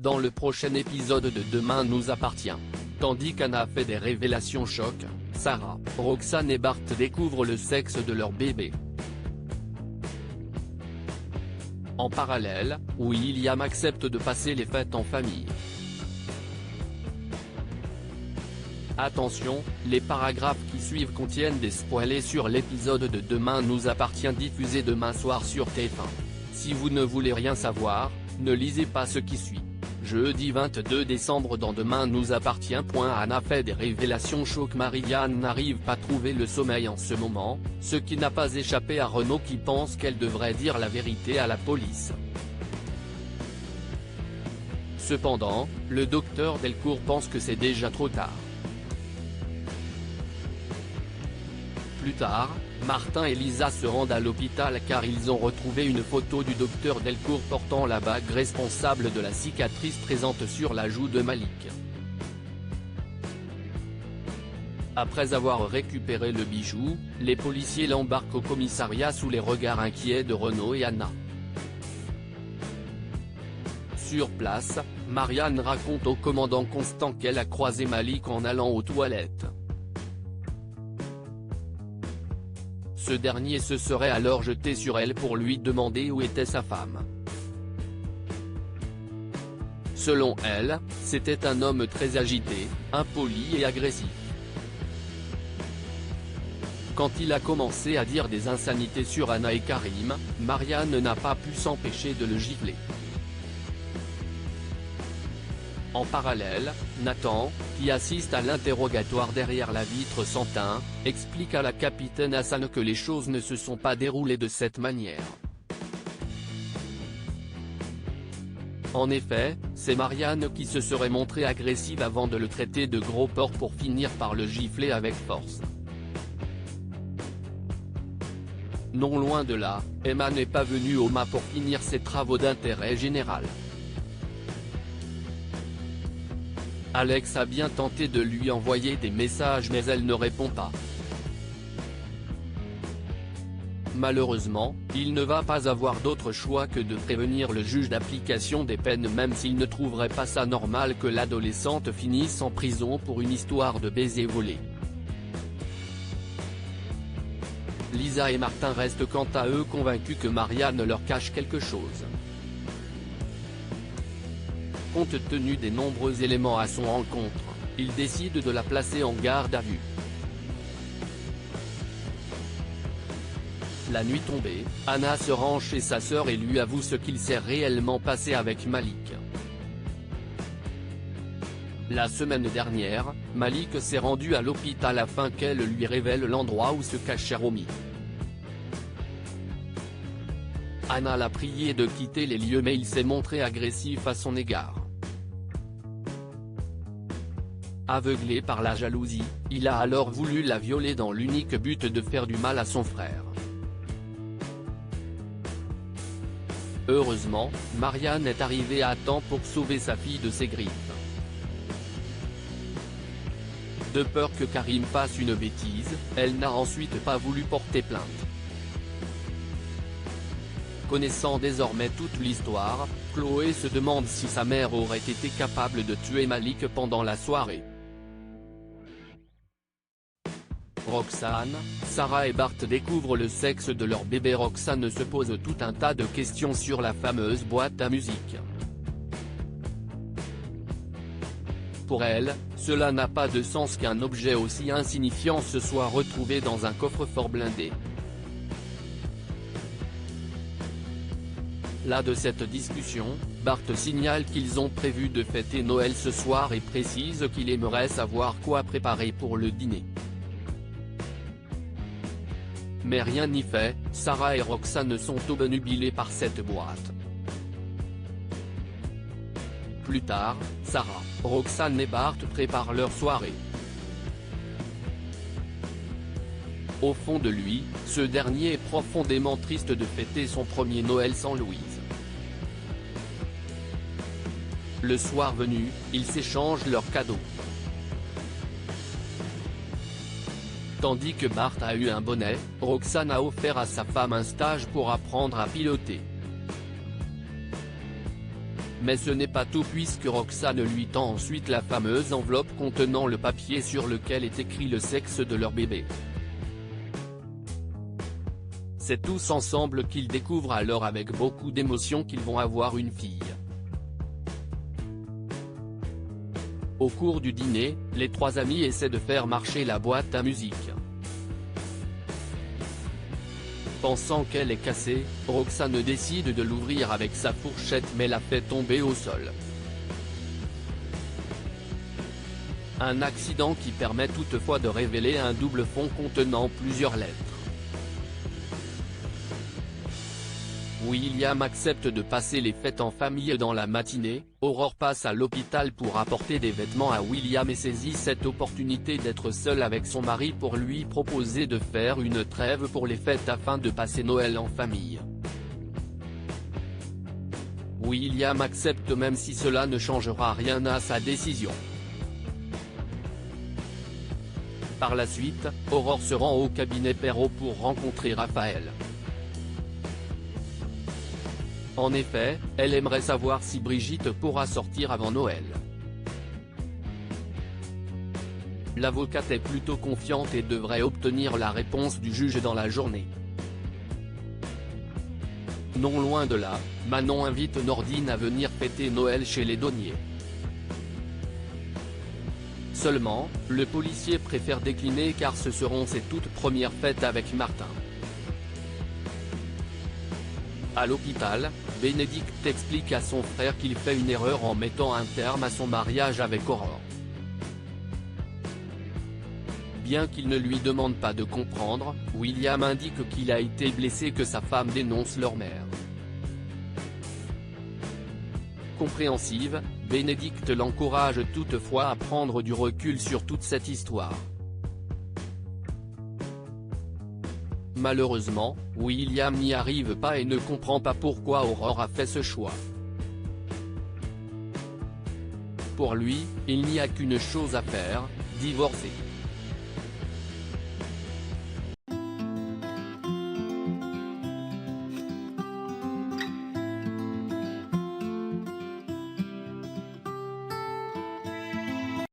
dans le prochain épisode de Demain nous appartient. Tandis qu'Anna fait des révélations choc, Sarah, Roxane et Bart découvrent le sexe de leur bébé. En parallèle, William accepte de passer les fêtes en famille. Attention, les paragraphes qui suivent contiennent des spoilers sur l'épisode de Demain nous appartient diffusé demain soir sur TF1. Si vous ne voulez rien savoir, ne lisez pas ce qui suit. Jeudi 22 décembre dans Demain nous appartient. Anna fait des révélations choc. Marianne n'arrive pas à trouver le sommeil en ce moment, ce qui n'a pas échappé à Renaud qui pense qu'elle devrait dire la vérité à la police. Cependant, le docteur Delcourt pense que c'est déjà trop tard. Plus tard, Martin et Lisa se rendent à l'hôpital car ils ont retrouvé une photo du docteur Delcourt portant la bague responsable de la cicatrice présente sur la joue de Malik. Après avoir récupéré le bijou, les policiers l'embarquent au commissariat sous les regards inquiets de Renaud et Anna. Sur place, Marianne raconte au commandant Constant qu'elle a croisé Malik en allant aux toilettes. Ce dernier se serait alors jeté sur elle pour lui demander où était sa femme. Selon elle, c'était un homme très agité, impoli et agressif. Quand il a commencé à dire des insanités sur Anna et Karim, Marianne n'a pas pu s'empêcher de le gifler. En parallèle, Nathan, qui assiste à l'interrogatoire derrière la vitre sans teint, explique à la capitaine Hassan que les choses ne se sont pas déroulées de cette manière. En effet, c'est Marianne qui se serait montrée agressive avant de le traiter de gros porc pour finir par le gifler avec force. Non loin de là, Emma n'est pas venue au MA pour finir ses travaux d'intérêt général. Alex a bien tenté de lui envoyer des messages mais elle ne répond pas. Malheureusement, il ne va pas avoir d'autre choix que de prévenir le juge d'application des peines même s'il ne trouverait pas ça normal que l'adolescente finisse en prison pour une histoire de baiser volé. Lisa et Martin restent quant à eux convaincus que Marianne leur cache quelque chose. Compte tenu des nombreux éléments à son encontre, ils décident de la placer en garde à vue. La nuit tombée, Anna se rend chez sa sœur et lui avoue ce qu'il s'est réellement passé avec Malik. La semaine dernière, Malik s'est rendu à l'hôpital afin qu'elle lui révèle l'endroit où se cachait Romy. Anna l'a prié de quitter les lieux mais il s'est montré agressif à son égard. Aveuglé par la jalousie, il a alors voulu la violer dans l'unique but de faire du mal à son frère. Heureusement, Marianne est arrivée à temps pour sauver sa fille de ses griffes. De peur que Karim fasse une bêtise, elle n'a ensuite pas voulu porter plainte. Connaissant désormais toute l'histoire, Chloé se demande si sa mère aurait été capable de tuer Malik pendant la soirée. Roxane, Sarah et Bart découvrent le sexe de leur bébé. Roxane se pose tout un tas de questions sur la fameuse boîte à musique. Pour elle, cela n'a pas de sens qu'un objet aussi insignifiant se soit retrouvé dans un coffre-fort blindé. Là de cette discussion, Bart signale qu'ils ont prévu de fêter Noël ce soir et précise qu'il aimerait savoir quoi préparer pour le dîner. Mais rien n'y fait, Sarah et Roxane sont obnubilées par cette boîte. Plus tard, Sarah, Roxane et Bart préparent leur soirée. Au fond de lui, ce dernier est profondément triste de fêter son premier Noël sans Louise. Le soir venu, ils s'échangent leurs cadeaux. Tandis que Bart a eu un bonnet, Roxane a offert à sa femme un stage pour apprendre à piloter. Mais ce n'est pas tout puisque Roxane lui tend ensuite la fameuse enveloppe contenant le papier sur lequel est écrit le sexe de leur bébé. C'est tous ensemble qu'ils découvrent alors avec beaucoup d'émotion qu'ils vont avoir une fille. Au cours du dîner, les trois amis essaient de faire marcher la boîte à musique. Pensant qu'elle est cassée, Roxane décide de l'ouvrir avec sa fourchette mais la fait tomber au sol. Un accident qui permet toutefois de révéler un double fond contenant plusieurs lettres. William accepte de passer les fêtes en famille dans la matinée. Aurore passe à l'hôpital pour apporter des vêtements à William et saisit cette opportunité d'être seule avec son mari pour lui proposer de faire une trêve pour les fêtes afin de passer Noël en famille. William accepte même si cela ne changera rien à sa décision. Par la suite, Aurore se rend au cabinet Perrault pour rencontrer Raphaël. En effet, elle aimerait savoir si Brigitte pourra sortir avant Noël. L'avocate est plutôt confiante et devrait obtenir la réponse du juge dans la journée. Non loin de là, Manon invite Nordine à venir fêter Noël chez les Donnier. Seulement, le policier préfère décliner car ce seront ses toutes premières fêtes avec Martin. À l'hôpital, Bénédicte explique à son frère qu'il fait une erreur en mettant un terme à son mariage avec Aurore. Bien qu'il ne lui demande pas de comprendre, William indique qu'il a été blessé que sa femme dénonce leur mère. Compréhensive, Bénédicte l'encourage toutefois à prendre du recul sur toute cette histoire. Malheureusement, William n'y arrive pas et ne comprend pas pourquoi Aurore a fait ce choix. Pour lui, il n'y a qu'une chose à faire, divorcer.